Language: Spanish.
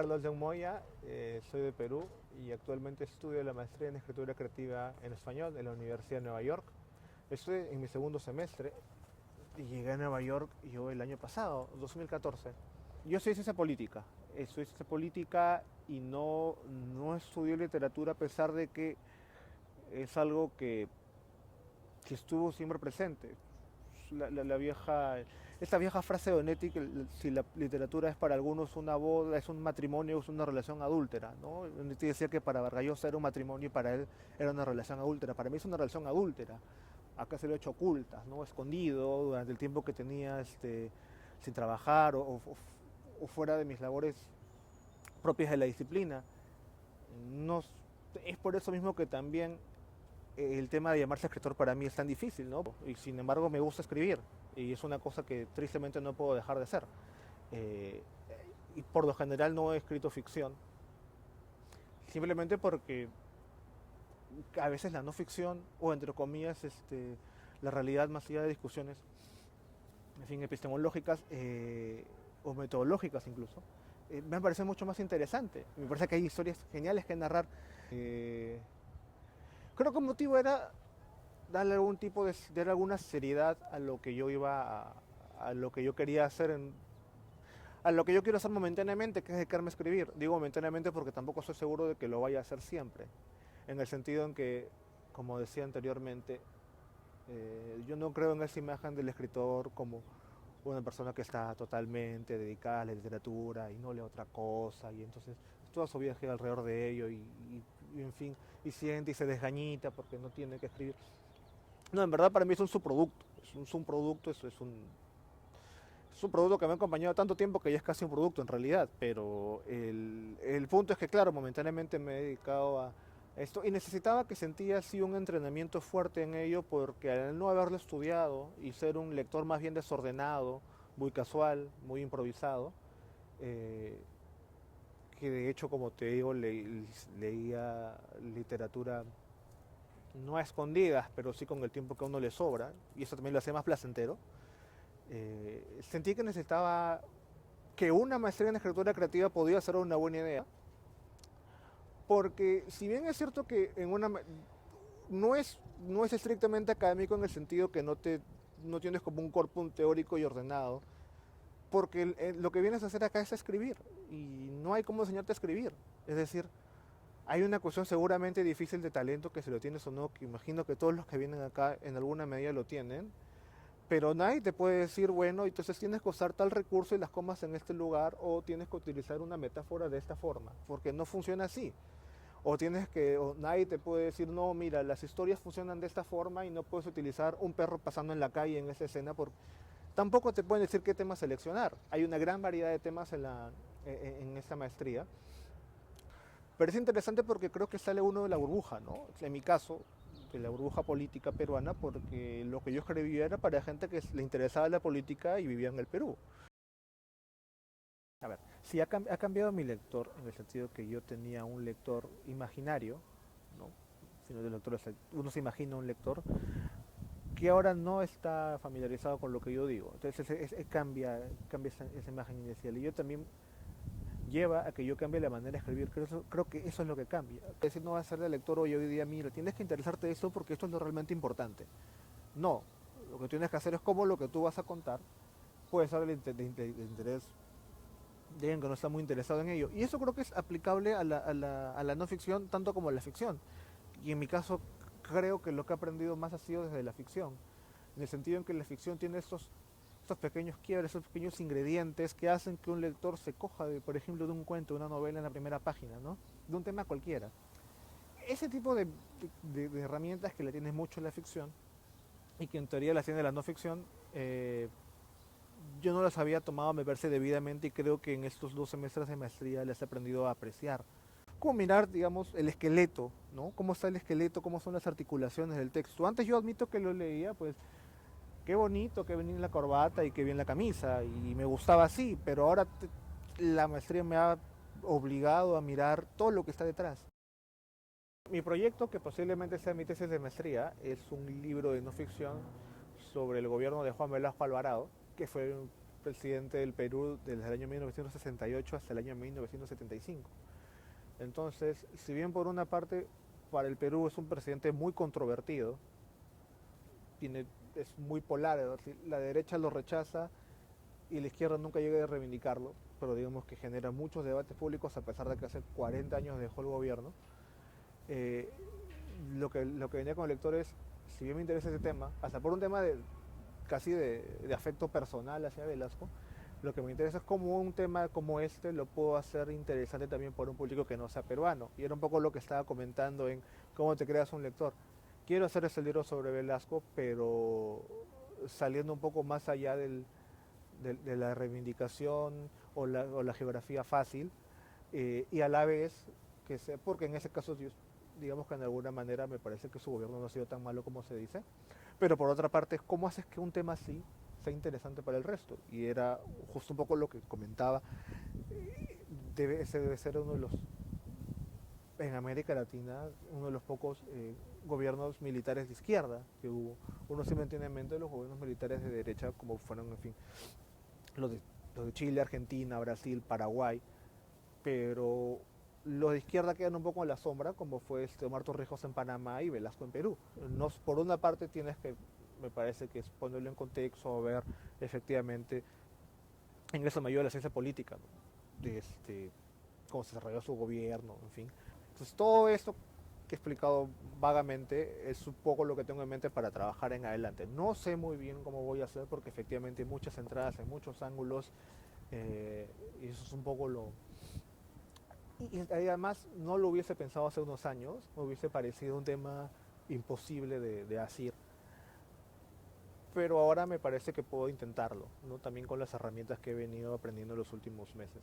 Carlos de Moya, soy de Perú y actualmente estudio la maestría en escritura creativa en español en la Universidad de Nueva York. Estoy en mi segundo semestre y llegué a Nueva York yo el año pasado, 2014. Yo soy ciencia política, estudié ciencia política y no estudié literatura a pesar de que es algo que estuvo siempre presente. La vieja, esta vieja frase de Onetti que si la literatura es para algunos una boda, es un matrimonio, es una relación adúltera, ¿no? Onetti decía que para Vargas Llosa era un matrimonio y para él era una relación adúltera. Para mí es una relación adúltera. Acá se lo he hecho ocultas, ¿no? Escondido durante el tiempo que tenía sin trabajar o fuera de mis labores propias de la disciplina. No, es por eso mismo que también el tema de llamarse escritor para mí es tan difícil, ¿no? Y sin embargo me gusta escribir y es una cosa que tristemente no puedo dejar de hacer. Eh, y por lo general no he escrito ficción, simplemente porque a veces la no ficción o entre comillas la realidad más allá de discusiones, en fin, epistemológicas o metodológicas incluso, me parece mucho más interesante. Me parece que hay historias geniales que narrar. Eh, Creo que el motivo era darle algún tipo de, dar alguna seriedad a lo que yo a lo que yo quería hacer, a lo que yo quiero hacer momentáneamente, que es dedicarme a escribir. Digo momentáneamente porque tampoco estoy seguro de que lo vaya a hacer siempre, en el sentido en que, como decía anteriormente, yo no creo en esa imagen del escritor como una persona que está totalmente dedicada a la literatura y no lee otra cosa y entonces toda su vida gira alrededor de ello y en fin, y siente y se desgañita porque no tiene que escribir. No, en verdad para mí es un subproducto. Es un subproducto, es un producto que me ha acompañado tanto tiempo que ya es casi un producto en realidad. Pero el punto es que, claro, momentáneamente me he dedicado a esto y necesitaba que sentía así un entrenamiento fuerte en ello porque al no haberlo estudiado y ser un lector más bien desordenado, muy casual, muy improvisado, eh, que de hecho, como te digo, leía literatura no a escondidas, pero sí con el tiempo que a uno le sobra, y eso también lo hace más placentero, sentí que necesitaba que una maestría en escritura creativa podía ser una buena idea, porque si bien es cierto que no no es estrictamente académico en el sentido que no tienes como un corpus teórico y ordenado, porque lo que vienes a hacer acá es escribir, y no hay cómo enseñarte a escribir. Es decir, hay una cuestión seguramente difícil de talento que si lo tienes o no, que imagino que todos los que vienen acá en alguna medida lo tienen, pero nadie te puede decir, bueno, entonces tienes que usar tal recurso y las comas en este lugar o tienes que utilizar una metáfora de esta forma, porque no funciona así. O nadie te puede decir, no, mira, las historias funcionan de esta forma y no puedes utilizar un perro pasando en la calle en esa escena, porque tampoco te pueden decir qué tema seleccionar. Hay una gran variedad de temas en esta maestría. Pero es interesante porque creo que sale uno de la burbuja, ¿no? En mi caso, de la burbuja política peruana, porque lo que yo escribía era para gente que le interesaba la política y vivía en el Perú. A ver, si ha cambiado mi lector, en el sentido que yo tenía un lector imaginario, ¿no? Sino de lector, uno se imagina un lector que ahora no está familiarizado con lo que yo digo. Entonces cambia esa imagen inicial. Y yo también lleva a que yo cambie la manera de escribir. Creo que eso es lo que cambia. Es decir, no va a ser el lector hoy día, mira, tienes que interesarte de esto porque esto es lo realmente importante. No, lo que tienes que hacer es cómo lo que tú vas a contar puede ser de interés de alguien que no está muy interesado en ello. Y eso creo que es aplicable a la no ficción tanto como a la ficción. Y en mi caso creo que lo que he aprendido más ha sido desde la ficción. En el sentido en que la ficción tiene estos pequeños quiebres, estos pequeños ingredientes que hacen que un lector se coja, por ejemplo, de un cuento, de una novela en la primera página, ¿no? De un tema cualquiera. Ese tipo de herramientas que le tienes mucho a la ficción y que en teoría las tiene la no ficción, yo no las había tomado, me parece, debidamente y creo que en estos 2 semestres de maestría les he aprendido a apreciar. Como mirar, digamos, el esqueleto, ¿no? Cómo está el esqueleto, cómo son las articulaciones del texto. Antes yo admito que lo leía, pues, qué bonito, qué bien la corbata y qué bien la camisa, y me gustaba así, pero ahora la maestría me ha obligado a mirar todo lo que está detrás. Mi proyecto, que posiblemente sea mi tesis de maestría, es un libro de no ficción sobre el gobierno de Juan Velasco Alvarado, que fue presidente del Perú desde el año 1968 hasta el año 1975. Entonces, si bien por una parte para el Perú es un presidente muy controvertido, es muy polar, es decir, la derecha lo rechaza y la izquierda nunca llega a reivindicarlo, pero digamos que genera muchos debates públicos a pesar de que hace 40 años dejó el gobierno. Eh, lo que venía con el lector es, si bien me interesa ese tema, hasta por un tema casi de afecto personal hacia Velasco, lo que me interesa es cómo un tema como este lo puedo hacer interesante también por un público que no sea peruano. Y era un poco lo que estaba comentando en cómo te creas un lector. Quiero hacer ese libro sobre Velasco, pero saliendo un poco más allá de la reivindicación o la geografía fácil, y a la vez, porque en ese caso, digamos que en alguna manera me parece que su gobierno no ha sido tan malo como se dice, pero por otra parte, ¿cómo haces que un tema así sea interesante para el resto? Y era justo un poco lo que comentaba, ese debe ser uno de los, en América Latina, uno de los pocos gobiernos militares de izquierda que hubo. Uno siempre tiene en mente los gobiernos militares de derecha, como fueron, en fin, los de, los de Chile, Argentina, Brasil, Paraguay, pero los de izquierda quedan un poco en la sombra, como fue Omar Torrijos en Panamá y Velasco en Perú. Por una parte tienes que, me parece que es ponerlo en contexto, ver efectivamente en eso me ayuda la ciencia política, ¿no? Cómo se desarrolló su gobierno, en fin. Entonces todo esto que he explicado vagamente es un poco lo que tengo en mente para trabajar en adelante. No sé muy bien cómo voy a hacer porque efectivamente hay muchas entradas, hay muchos ángulos, y eso es un poco y además no lo hubiese pensado hace unos años, me hubiese parecido un tema imposible de hacer, pero ahora me parece que puedo intentarlo, ¿no? También con las herramientas que he venido aprendiendo en los últimos meses.